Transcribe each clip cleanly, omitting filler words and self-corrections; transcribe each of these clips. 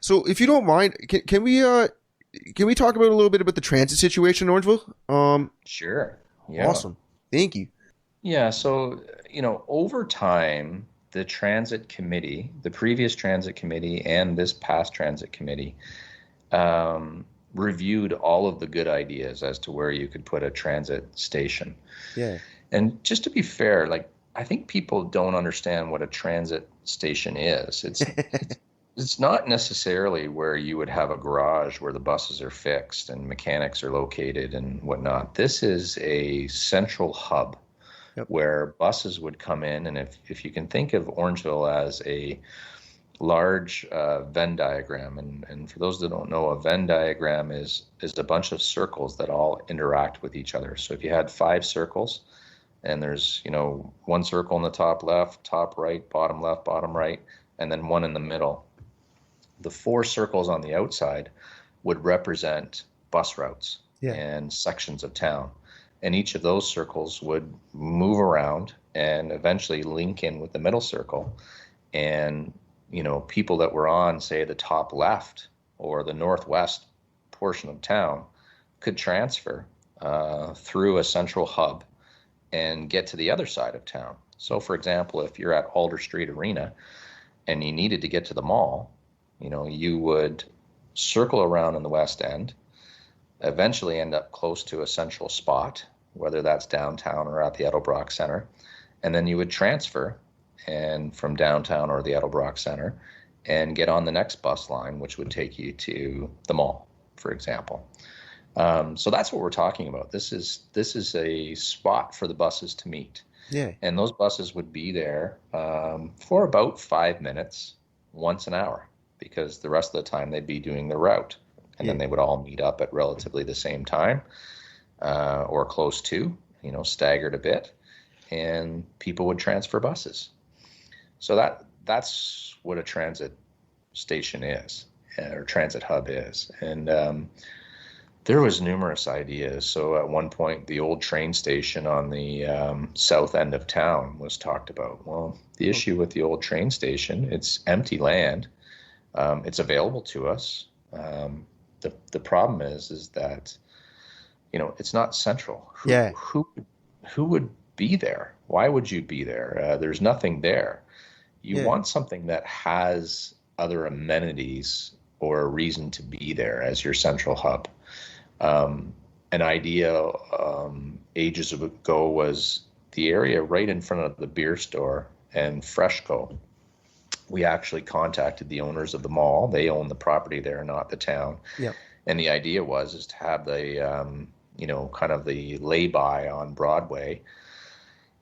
So, if you don't mind, can we talk about a little bit about the transit situation in Orangeville? Sure. Yeah. Awesome. Thank you. Yeah. So, over time, the transit committee, the previous transit committee and this past transit committee, reviewed all of the good ideas as to where you could put a transit station. Yeah. And just to be fair, like I think people don't understand what a transit station is. It's not necessarily where you would have a garage where the buses are fixed and mechanics are located and whatnot. This is a central hub Yep. where buses would come in, and if you can think of Orangeville as a large Venn diagram, and for those that don't know, a Venn diagram is a bunch of circles that all interact with each other. So if you had five circles, and there's one circle in the top left, top right, bottom right, and then one in the middle. The four circles on the outside would represent bus routes Yeah. and sections of town. And each of those circles would move around and eventually link in with the middle circle. And, people that were on, say, the top left or the northwest portion of town could transfer through a central hub and get to the other side of town. So, for example, if you're at Alder Street Arena and you needed to get to the mall, you would circle around in the West End, eventually end up close to a central spot, whether that's downtown or at the Edelbrock Center, and then you would transfer and from downtown or the Edelbrock Center and get on the next bus line, which would take you to the mall, for example. So that's what we're talking about. This is a spot for the buses to meet, Yeah. and those buses would be there for about 5 minutes once an hour, because the rest of the time they'd be doing their route, and Yeah. then they would all meet up at relatively the same time or close to, staggered a bit, and people would transfer buses. So that's what a transit station is, or transit hub is, and there was numerous ideas. So at one point, the old train station on the south end of town was talked about. Well, the issue with the old train station, it's empty land. It's available to us. The problem is that it's not central. Yeah. Who would be there? Why would you be there? There's nothing there. You Yeah. want something that has other amenities or a reason to be there as your central hub. An idea ages ago was the area right in front of the beer store and Freshco. We actually contacted the owners of the mall. They own the property there, not the town. Yep. And the idea was to have the kind of the lay-by on Broadway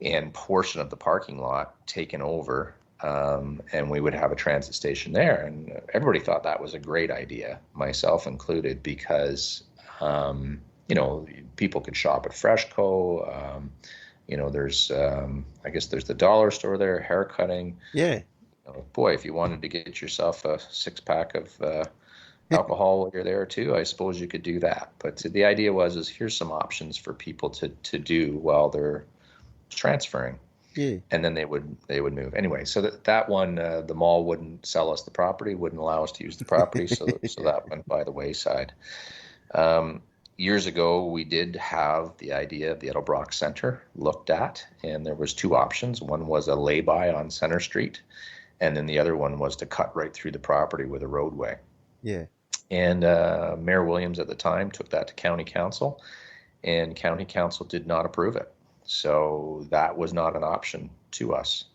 and portion of the parking lot taken over, and we would have a transit station there. And everybody thought that was a great idea, myself included, because people could shop at Freshco. There's I guess there's the dollar store there, hair cutting. Yeah. Boy, if you wanted to get yourself a six-pack of alcohol while you're there too, I suppose you could do that. But the idea is here's some options for people to do while they're transferring, Yeah. and then they would move anyway. So that one, the mall wouldn't sell us the property, wouldn't allow us to use the property, so that went by the wayside. Years ago, we did have the idea of the Edelbrock Center looked at, and there was two options. One was a lay-by on Center Street, and then the other one was to cut right through the property with a roadway. Yeah. And Mayor Williams at the time took that to County Council, and County Council did not approve it. So that was not an option to us.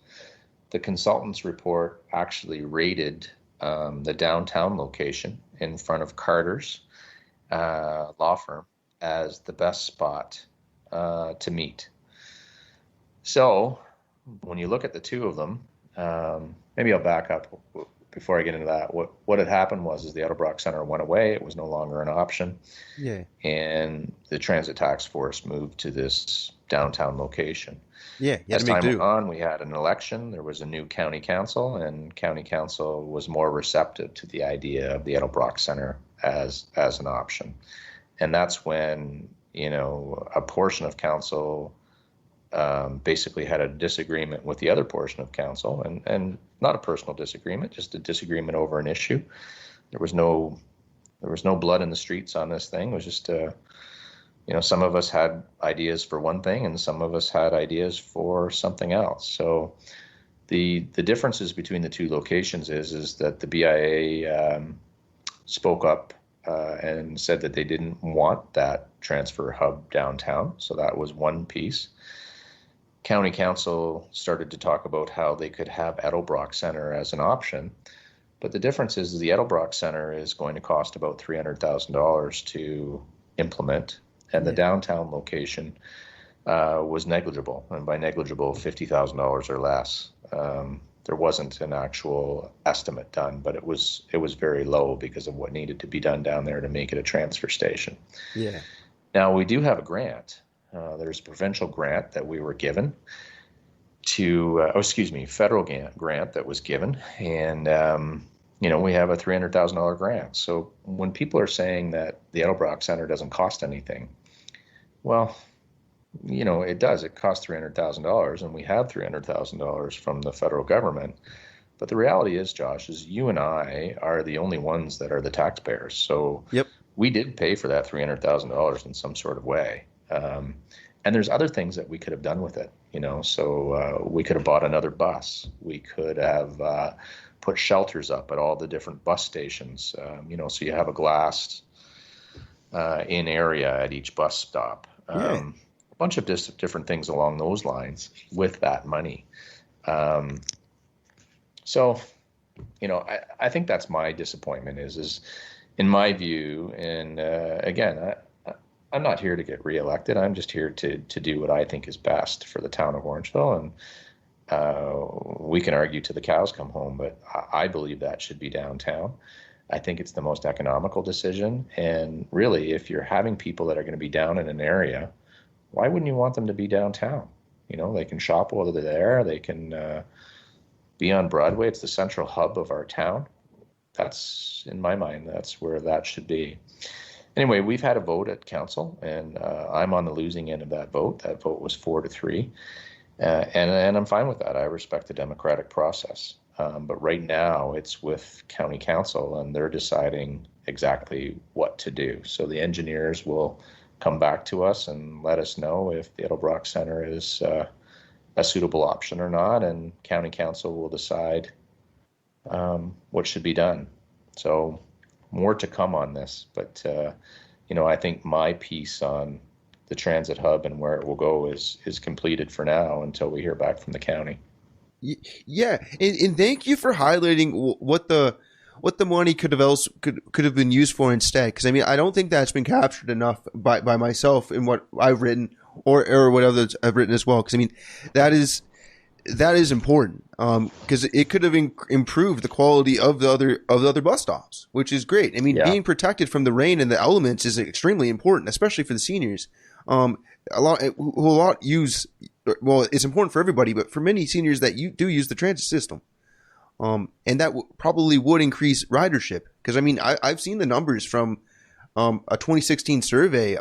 The consultant's report actually rated the downtown location in front of Carter's law firm as the best spot to meet. So when you look at the two of them, maybe I'll back up before I get into that. What had happened was the Edelbrock Center went away. It was no longer an option. Yeah. And the transit task force moved to this downtown location. Yeah. You had As to make time went do. on, we had an election. There was a new county council, and county council was more receptive to the idea of the Edelbrock Center as an option. And that's when, a portion of council basically had a disagreement with the other portion of council, and not a personal disagreement, just a disagreement over an issue. There was no blood in the streets on this thing. It was just some of us had ideas for one thing and some of us had ideas for something else. So the differences between the two locations is that the BIA spoke up and said that they didn't want that transfer hub downtown. So that was one piece. County Council started to talk about how they could have Edelbrock Center as an option. But the difference is the Edelbrock Center is going to cost about $300,000 to implement, and the downtown location was negligible, and by negligible, $50,000 or less. There wasn't an actual estimate done, but it was very low because of what needed to be done down there to make it a transfer station. Yeah. Now we do have a grant. There's a provincial grant that we were given federal grant that was given, and we have a $300,000 grant. So when people are saying that the Edelbrock Center doesn't cost anything, well, it does. It costs $300,000, and we have $300,000 from the federal government. But the reality is, Josh, is you and I are the only ones that are the taxpayers. So we did pay for that $300,000 in some sort of way. And there's other things that we could have done with it, So we could have bought another bus. We could have put shelters up at all the different bus stations, so you have a glassed in area at each bus stop. A bunch of different things along those lines with that money. So, I think that's my disappointment is in my view, and again, I'm not here to get reelected. I'm just here to do what I think is best for the town of Orangeville, and we can argue till the cows come home, but I believe that should be downtown. I think it's the most economical decision, and really, if you're having people that are going to be down in an area, why wouldn't you want them to be downtown? They can shop while they're there. They can be on Broadway. It's the central hub of our town. That's, in my mind, that's where that should be. Anyway, we've had a vote at council, and I'm on the losing end of that vote. That vote was 4-3, and I'm fine with that. I respect the democratic process. But right now, it's with county council, and they're deciding exactly what to do. So the engineers will come back to us and let us know if the Edelbrock Center is a suitable option or not, and county council will decide what should be done. So more to come on this, but I think my piece on the transit hub and where it will go is completed for now until we hear back from the county. Yeah, and thank you for highlighting what the money could have been used for instead. Because I don't think that's been captured enough by myself in what I've written or what others have written as well. Because that is important. Because it could have improved the quality of the other bus stops, which is great. Being protected from the rain and the elements is extremely important, especially for the seniors. It's important for everybody, but for many seniors that do use the transit system. And that probably would increase ridership. Because I've seen the numbers from a 2016 survey.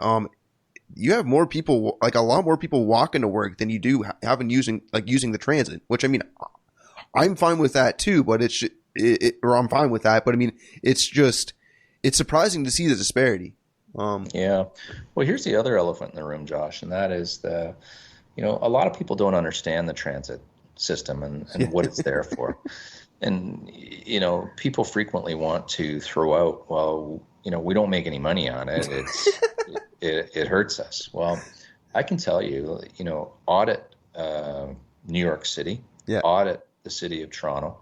You have more people, like a lot more people walking to work than you do using the transit. Which I'm fine with that too. But I'm fine with that. But it's surprising to see the disparity. Yeah. Well, here's the other elephant in the room, Josh, and that is a lot of people don't understand the transit system and what it's there for. And, people frequently want to throw out, well, we don't make any money on it. It hurts us. Well, I can tell you, audit New York City, audit the city of Toronto.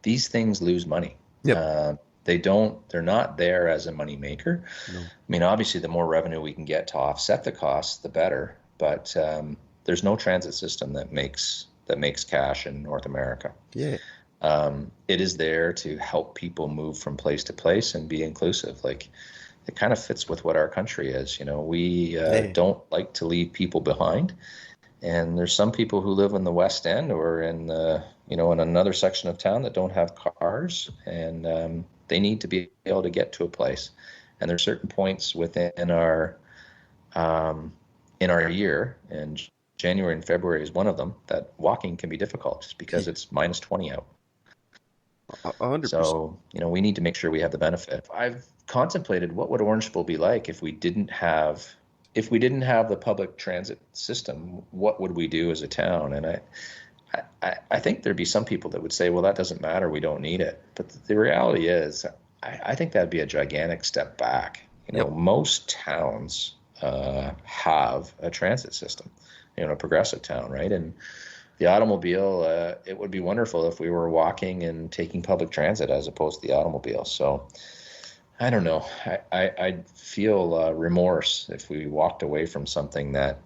These things lose money. Yep. They're not there as a money maker. No. Obviously the more revenue we can get to offset the costs, the better, but there's no transit system that makes cash in North America. Yeah. It is there to help people move from place to place and be inclusive. Like, it kind of fits with what our country is. We don't like to leave people behind. And there's some people who live in the West End or in in another section of town that don't have cars, and they need to be able to get to a place. And there's certain points within our year, and January and February is one of them, that walking can be difficult just because it's -20 out. 100%. So, we need to make sure we have the benefit. I've contemplated what would Orangeville be like if we didn't have the public transit system. What would we do as a town? And I think there'd be some people that would say, well, that doesn't matter, we don't need it. But the reality is, I think that'd be a gigantic step back. Yep. Most towns have a transit system, a progressive town, right? And the automobile, it would be wonderful if we were walking and taking public transit as opposed to the automobile. So I don't know. I'd feel remorse if we walked away from something that,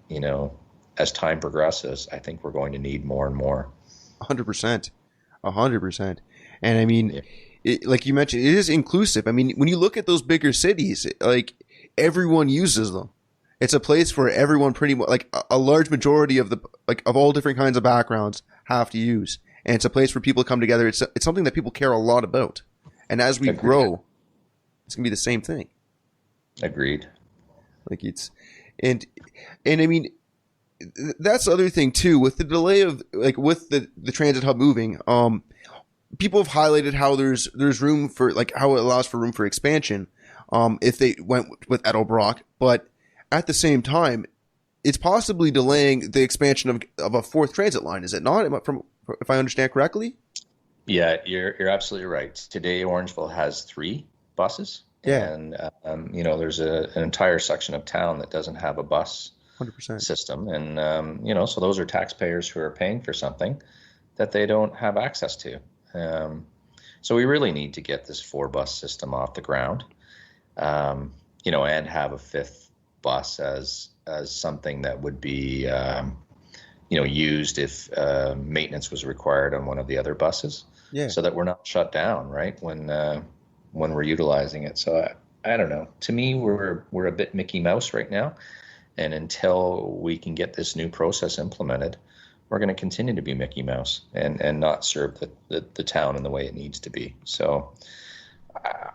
as time progresses, I think we're going to need more and more. 100%. 100%. And I mean, like you mentioned, it is inclusive. I mean, when you look at those bigger cities, like everyone uses them. It's a place for everyone, pretty much, like a large majority of of all different kinds of backgrounds have to use. And it's a place where people come together. It's something that people care a lot about. And as we grow, it's going to be the same thing. Agreed. Like and I mean, that's the other thing too, with the delay of, with the transit hub moving, people have highlighted how there's room for, how it allows for room for expansion, if they went with Edelbrock, but at the same time, it's possibly delaying the expansion of a fourth transit line, is it not? If I understand correctly? Yeah, you're absolutely right. Today, Orangeville has 3 buses. Yeah. And, there's an entire section of town that doesn't have a bus 100%. system. And, so those are taxpayers who are paying for something that they don't have access to. So we really need to get this 4-bus system off the ground, and have a 5th bus as something that would be, used if maintenance was required on one of the other buses. Yeah. So that we're not shut down, right, when we're utilizing it. So I don't know. To me, we're a bit Mickey Mouse right now, and until we can get this new process implemented, we're going to continue to be Mickey Mouse and not serve the town in the way it needs to be. So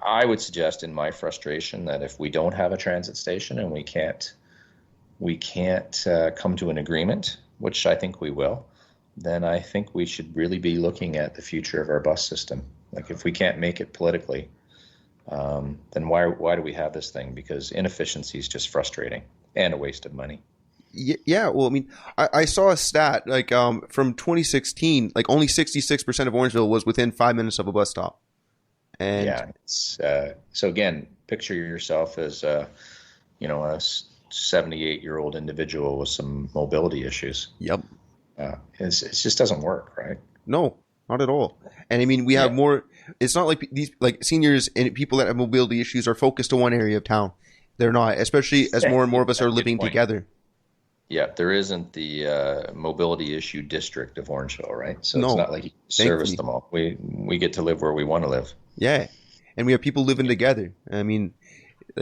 I would suggest, in my frustration, that if we don't have a transit station and we can't come to an agreement, which I think we will, then I think we should really be looking at the future of our bus system. Like, if we can't make it politically, then why do we have this thing? Because inefficiency is just frustrating and a waste of money. Yeah, well, I mean, I saw a stat, from 2016, only 66% of Orangeville was within 5 minutes of a bus stop. And yeah, it's, so again, picture yourself as a 78-year-old individual with some mobility issues. Yep. It just doesn't work, right? No, not at all. And I mean, we have more. It's not like these seniors and people that have mobility issues are focused on one area of town. They're not, especially as more and more of us are living together. Yeah, there isn't the mobility issue district of Orangeville, right? So no, it's not like you service them all. We get to live where we want to live. Yeah, and we have people living together. I mean,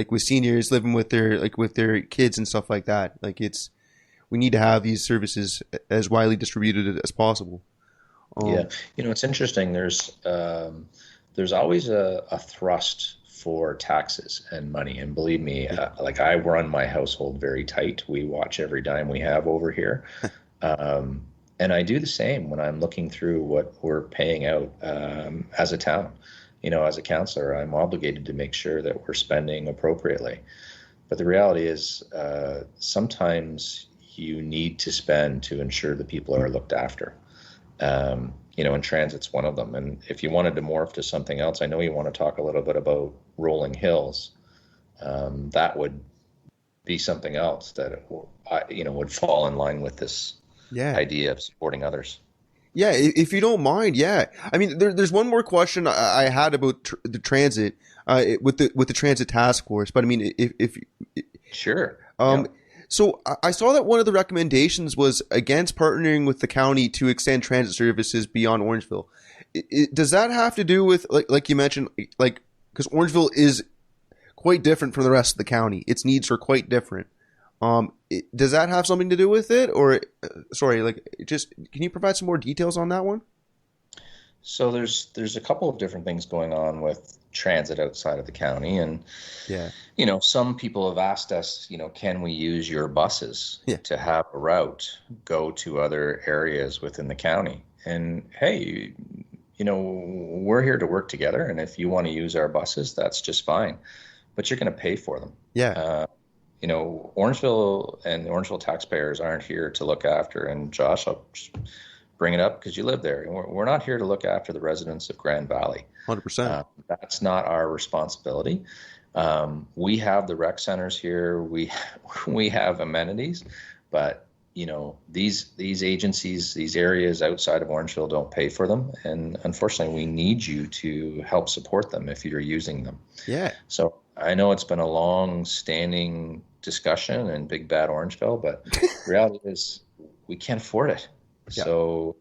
with seniors living with their kids and stuff like that. We need to have these services as widely distributed as possible. Yeah, it's interesting. There's always a thrust for taxes and money, and believe me, I run my household very tight. We watch every dime we have over here, and I do the same when I'm looking through what we're paying out as a town. As a councillor, I'm obligated to make sure that we're spending appropriately. But the reality is, sometimes you need to spend to ensure that people are looked after. And transit's one of them. And if you wanted to morph to something else, I know you want to talk a little bit about rolling hills. That would be something else that would fall in line with this idea of supporting others. Yeah, if you don't mind, yeah. I mean, there's one more question I had about the transit with the transit task force. But I mean, if sure. So I saw that one of the recommendations was against partnering with the county to extend transit services beyond Orangeville. Does that have to do with, like you mentioned, because Orangeville is quite different from the rest of the county? Its needs are quite different. Does that have something to do with it? Or, just can you provide some more details on that one? So there's a couple of different things going on with transit outside of the county, and some people have asked us, can we use your buses to have a route go to other areas within the county? And hey, we're here to work together, and if you want to use our buses, that's just fine, but you're going to pay for them. Yeah. Orangeville and the Orangeville taxpayers aren't here to look after, and Josh, I'll just bring it up because you live there. We're not here to look after the residents of Grand Valley. 100%. That's not our responsibility. We have the rec centers here. We have amenities, but these agencies, these areas outside of Orangeville don't pay for them, and unfortunately, we need you to help support them if you're using them. Yeah. So I know it's been a long-standing discussion in Big Bad Orangeville, but the reality is we can't afford it. Yeah. So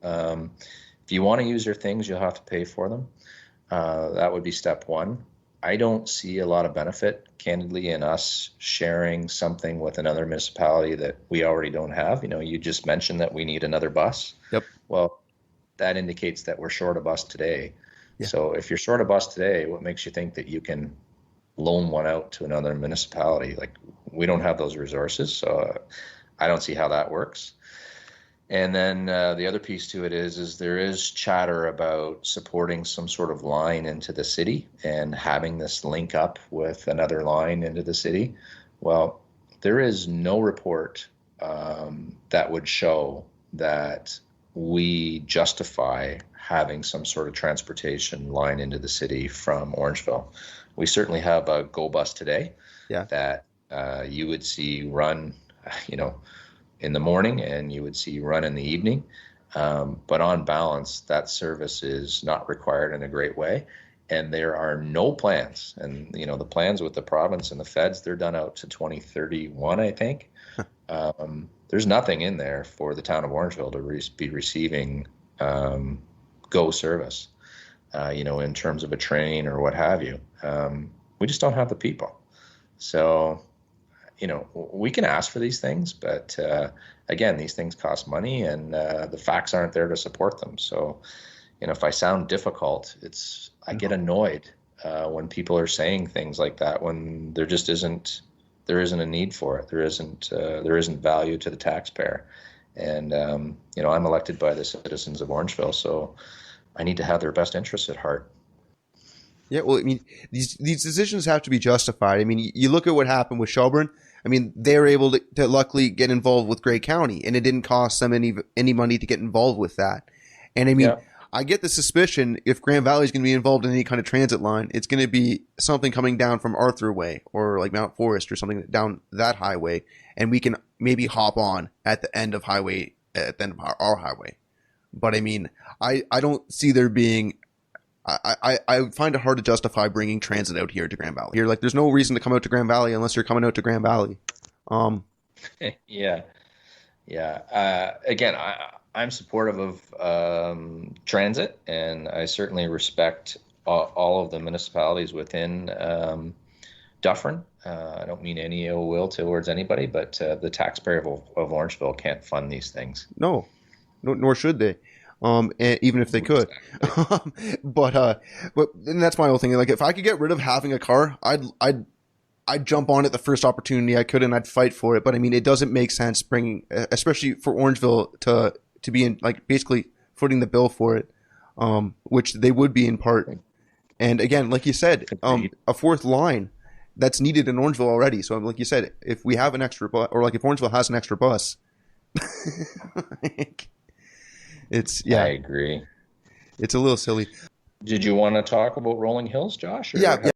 if you want to use your things, you'll have to pay for them. That would be step one. I don't see a lot of benefit, candidly, in us sharing something with another municipality that we already don't have. You just mentioned that we need another bus. Yep. Well, that indicates that we're short a bus today. Yeah. So if you're short a bus today, what makes you think that you can loan one out to another municipality? Like, we don't have those resources, so I don't see how that works. And then the other piece to it is there is chatter about supporting some sort of line into the city and having this link up with another line into the city. Well, there is no report that would show that we justify having some sort of transportation line into the city from Orangeville. We certainly have a Go Bus today that you would see run, in the morning, and you would see run in the evening. But on balance, that service is not required in a great way. And there are no plans. And, the plans with the province and the feds, they're done out to 2031, I think. There's nothing in there for the town of Orangeville to be receiving GO service, in terms of a train or what have you. We just don't have the people. So, we can ask for these things, but again, these things cost money, and the facts aren't there to support them. So, if I sound difficult, I get annoyed when people are saying things like that when there isn't a need for it. There isn't value to the taxpayer, and I'm elected by the citizens of Orangeville, so I need to have their best interests at heart. Yeah, well, I mean, these decisions have to be justified. I mean, you look at what happened with Shelburne. I mean, they were able to luckily get involved with Grey County, and it didn't cost them any money to get involved with that. And I mean, I get the suspicion if Grand Valley is going to be involved in any kind of transit line, it's going to be something coming down from Arthur Way or like Mount Forest or something down that highway, and we can maybe hop on at the end of our highway. But I mean, I don't see there being. I find it hard to justify bringing transit out here to Grand Valley. You're like, there's no reason to come out to Grand Valley unless you're coming out to Grand Valley. Yeah. Again, I'm supportive of transit, and I certainly respect all of the municipalities within Dufferin. I don't mean any ill will towards anybody, but the taxpayer of Orangeville can't fund these things. No, nor should they. Even if they could. But and that's my whole thing. Like, if I could get rid of having a car, I'd jump on it the first opportunity I could, and I'd fight for it. But I mean, it doesn't make sense bringing, especially for Orangeville to be in, like, basically footing the bill for it, which they would be in part. And again, like you said, a fourth line that's needed in Orangeville already. So like you said, if we have an extra bus, or like if Orangeville has an extra bus, I agree. It's a little silly. Did you want to talk about Rolling Hills, Josh? Yeah.